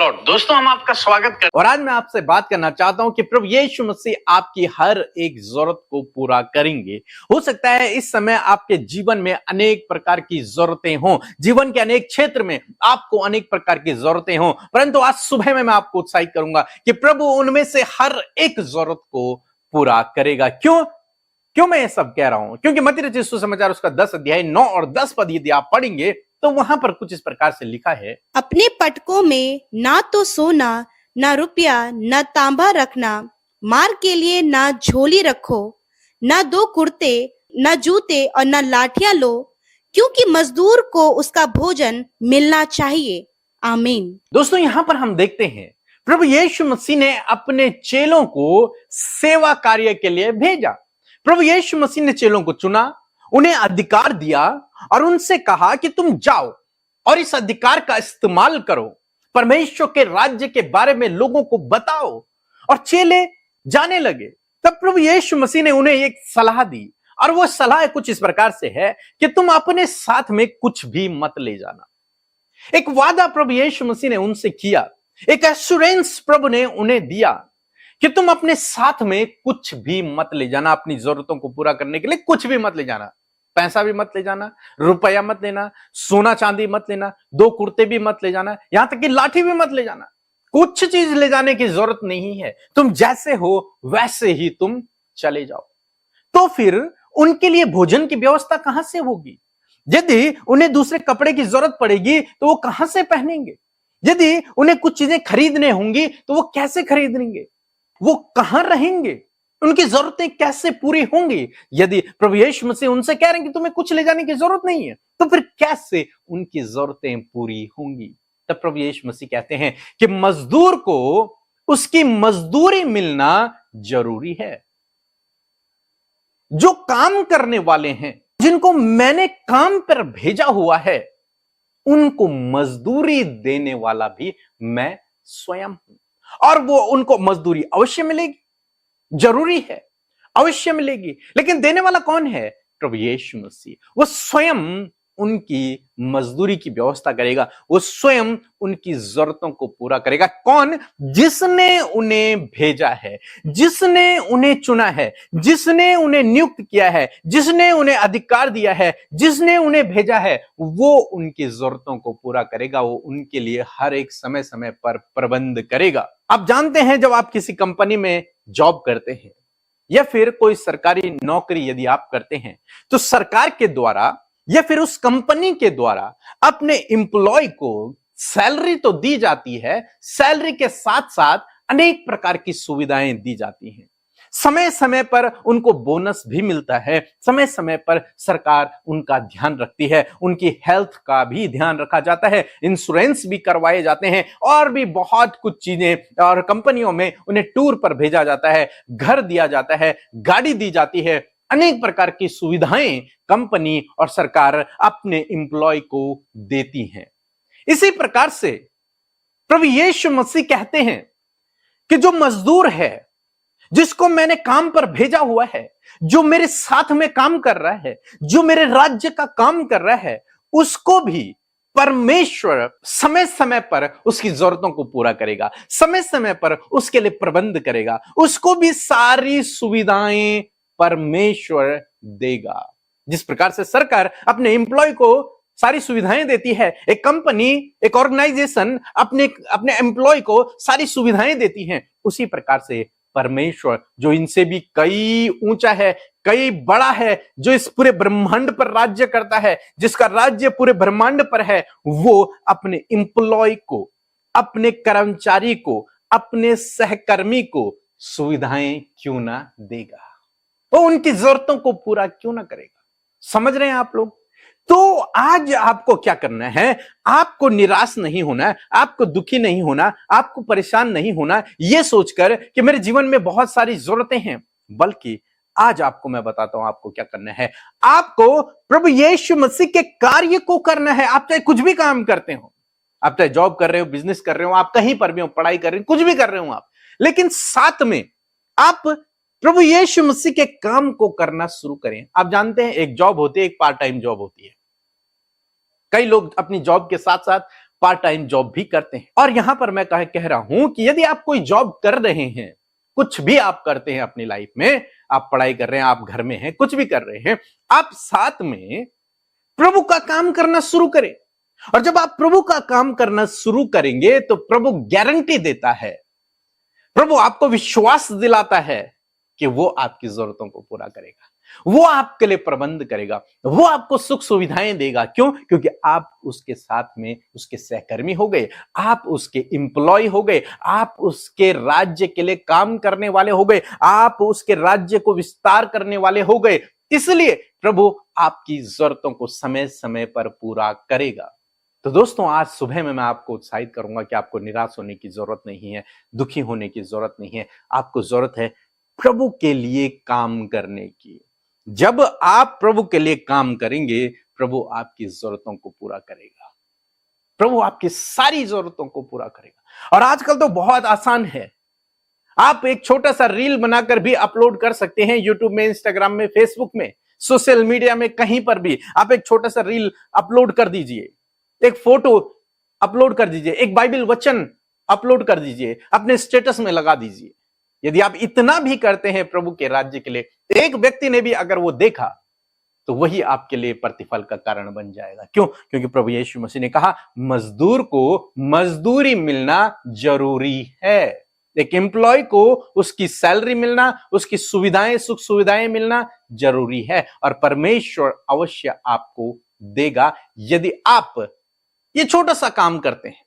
Lord. दोस्तों, हम आपका स्वागत करते हैं और आज मैं आपसे बात करना चाहता हूं कि प्रभु यीशु मसीह आपकी हर एक जरूरत को पूरा करेंगे। हो सकता है इस समय आपके जीवन में अनेक प्रकार की जरूरतें हों, जीवन के अनेक क्षेत्र में आपको अनेक प्रकार की जरूरतें हों, परंतु आज सुबह में मैं आपको उत्साहित करूंगा कि प्रभु उनमें से हर एक जरूरत को पूरा करेगा। क्यों मैं ये सब कह रहा हूं? क्योंकि मत्ती रचित सुसमाचार उसका 10 अध्याय 9 और 10 पद यदि आप पढ़ेंगे तो वहां पर कुछ इस प्रकार से लिखा है, अपने पटकों में ना तो सोना, ना रुपया, ना तांबा रखना, मार के लिए ना झोली रखो, ना दो कुर्ते, ना जूते और ना लाठियां लो, क्योंकि मजदूर को उसका भोजन मिलना चाहिए। आमीन। दोस्तों, यहां पर हम देखते हैं प्रभु यीशु मसीह ने अपने चेलों को सेवा कार्य के लिए भेजा। प्रभु यीशु मसीह ने चेलों को चुना, उन्हें अधिकार दिया और उनसे कहा कि तुम जाओ और इस अधिकार का इस्तेमाल करो, परमेश्वर के राज्य के बारे में लोगों को बताओ। और चेले जाने लगे। तब प्रभु यीशु मसीह ने उन्हें एक सलाह दी और वो सलाह कुछ इस प्रकार से है कि तुम अपने साथ में कुछ भी मत ले जाना। एक वादा प्रभु यीशु मसीह ने उनसे किया, एक एश्योरेंस प्रभु ने उन्हें दिया कि तुम अपने साथ में कुछ भी मत ले जाना। अपनी जरूरतों को पूरा करने के लिए कुछ भी मत ले जाना। पैसा भी मत ले जाना, रुपया मत लेना, सोना चांदी मत लेना, दो कुर्ते भी मत ले जाना, यहां तक कि लाठी भी मत ले जाना। कुछ चीज ले जाने की जरूरत नहीं है। तुम जैसे हो वैसे ही तुम चले जाओ। तो फिर उनके लिए भोजन की व्यवस्था कहां से होगी? यदि उन्हें दूसरे कपड़े की जरूरत पड़ेगी तो वो कहां से पहनेंगे? यदि उन्हें कुछ चीजें खरीदने होंगी तो वो कैसे खरीदेंगे? वो कहां रहेंगे? उनकी जरूरतें कैसे पूरी होंगी? यदि प्रभु यीशु मसीह उनसे कह रहे हैं कि तुम्हें कुछ ले जाने की जरूरत नहीं है, तो फिर कैसे उनकी जरूरतें पूरी होंगी? तब प्रभु यीशु मसीह कहते हैं कि मजदूर को उसकी मजदूरी मिलना जरूरी है। जो काम करने वाले हैं, जिनको मैंने काम पर भेजा हुआ है, उनको मजदूरी देने वाला भी मैं स्वयं हूं। और वो उनको मजदूरी अवश्य मिलेगी, जरूरी है, अवश्य मिलेगी। लेकिन देने वाला कौन है? प्रभु यीशु मसीह। वो स्वयं उनकी मजदूरी की व्यवस्था करेगा, वो स्वयं उनकी जरूरतों को पूरा करेगा। कौन? जिसने उन्हें भेजा है, जिसने उन्हें चुना है, जिसने उन्हें नियुक्त किया है, जिसने उन्हें अधिकार दिया है, जिसने उन्हें भेजा है, वो उनकी जरूरतों को पूरा करेगा। वो उनके लिए हर एक समय समय पर प्रबंध करेगा। आप जानते हैं, जब आप किसी कंपनी में जॉब करते हैं या फिर कोई सरकारी नौकरी यदि आप करते हैं, तो सरकार के द्वारा या फिर उस कंपनी के द्वारा अपने एम्प्लॉय को सैलरी तो दी जाती है, सैलरी के साथ साथ अनेक प्रकार की सुविधाएं दी जाती हैं। समय समय पर उनको बोनस भी मिलता है, समय समय पर सरकार उनका ध्यान रखती है, उनकी हेल्थ का भी ध्यान रखा जाता है, इंश्योरेंस भी करवाए जाते हैं और भी बहुत कुछ चीजें। और कंपनियों में उन्हें टूर पर भेजा जाता है, घर दिया जाता है, गाड़ी दी जाती है, अनेक प्रकार की सुविधाएं कंपनी और सरकार अपने एम्प्लॉय को देती हैं। इसी प्रकार से प्रभु यीशु मसीह कहते हैं कि जो मजदूर है, जिसको मैंने काम पर भेजा हुआ है, जो मेरे साथ में काम कर रहा है, जो मेरे राज्य का काम कर रहा है, उसको भी परमेश्वर समय समय पर उसकी जरूरतों को पूरा करेगा, समय समय पर उसके लिए प्रबंध करेगा, उसको भी सारी सुविधाएं परमेश्वर देगा। जिस प्रकार से सरकार अपने एम्प्लॉय को सारी सुविधाएं देती है, एक कंपनी, एक ऑर्गेनाइजेशन अपने एम्प्लॉय को सारी सुविधाएं देती हैं, उसी प्रकार से परमेश्वर, जो इनसे भी कई ऊंचा है, कई बड़ा है, जो इस पूरे ब्रह्मांड पर राज्य करता है, जिसका राज्य पूरे ब्रह्मांड पर है, वो अपने एम्प्लॉय को, अपने कर्मचारी को, अपने सहकर्मी को सुविधाएं क्यों ना देगा? वो उनकी जरूरतों को पूरा क्यों ना करेगा? समझ रहे हैं आप लोग? तो आज आपको क्या करना है? आपको निराश नहीं होना, आपको दुखी नहीं होना, आपको परेशान नहीं होना यह सोचकर कि मेरे जीवन में बहुत सारी जरूरतें हैं, बल्कि आज आपको मैं बताता हूं आपको क्या करना है। आपको प्रभु यीशु मसीह के कार्य को करना है। आप चाहे कुछ भी काम करते हो, आप चाहे जॉब कर रहे हो, बिजनेस कर रहे हो, आप कहीं पर भी हो, पढ़ाई कर रहे हो, कुछ भी कर रहे हो आप, लेकिन साथ में आप प्रभु यीशु मसीह के काम को करना शुरू करें। आप जानते हैं, एक जॉब होती है, एक पार्ट टाइम जॉब होती है। कई लोग अपनी जॉब के साथ साथ पार्ट टाइम जॉब भी करते हैं। और यहां पर मैं कह रहा हूं कि यदि आप कोई जॉब कर रहे हैं, कुछ भी आप करते हैं अपनी लाइफ में, आप पढ़ाई कर रहे हैं, आप घर में हैं, कुछ भी कर रहे हैं, आप साथ में प्रभु का काम करना शुरू करें। और जब आप प्रभु का काम करना शुरू करेंगे तो प्रभु गारंटी देता है, प्रभु आपको विश्वास दिलाता है कि वो आपकी जरूरतों को पूरा करेगा, वो आपके लिए प्रबंध करेगा, वो आपको सुख सुविधाएं देगा। क्यों? क्योंकि आप उसके साथ में उसके सहकर्मी हो गए, आप उसके एम्प्लॉय हो गए, आप उसके राज्य के लिए काम करने वाले हो गए, आप उसके राज्य को विस्तार करने वाले हो गए। इसलिए प्रभु आपकी जरूरतों को समय समय पर पूरा करेगा। तो दोस्तों, आज सुबह में मैं आपको उत्साहित करूंगा कि आपको निराश होने की जरूरत नहीं है, दुखी होने की जरूरत नहीं है। आपको जरूरत है प्रभु के लिए काम करने की। जब आप प्रभु के लिए काम करेंगे, प्रभु आपकी जरूरतों को पूरा करेगा, प्रभु आपकी सारी जरूरतों को पूरा करेगा। और आजकल तो बहुत आसान है, आप एक छोटा सा रील बनाकर भी अपलोड कर सकते हैं यूट्यूब में, इंस्टाग्राम में, फेसबुक में, सोशल मीडिया में, कहीं पर भी आप एक छोटा सा रील अपलोड कर दीजिए, एक फोटो अपलोड कर दीजिए, एक बाइबल वचन अपलोड कर दीजिए, अपने स्टेटस में लगा दीजिए। यदि आप इतना भी करते हैं प्रभु के राज्य के लिए, एक व्यक्ति ने भी अगर वो देखा तो वही आपके लिए प्रतिफल का कारण बन जाएगा। क्यों? क्योंकि प्रभु यीशु मसीह ने कहा, मजदूर को मजदूरी मिलना जरूरी है। एक एम्प्लॉय को उसकी सैलरी मिलना, उसकी सुविधाएं, सुख सुविधाएं मिलना जरूरी है। और परमेश्वर अवश्य आपको देगा यदि आप ये छोटा सा काम करते हैं।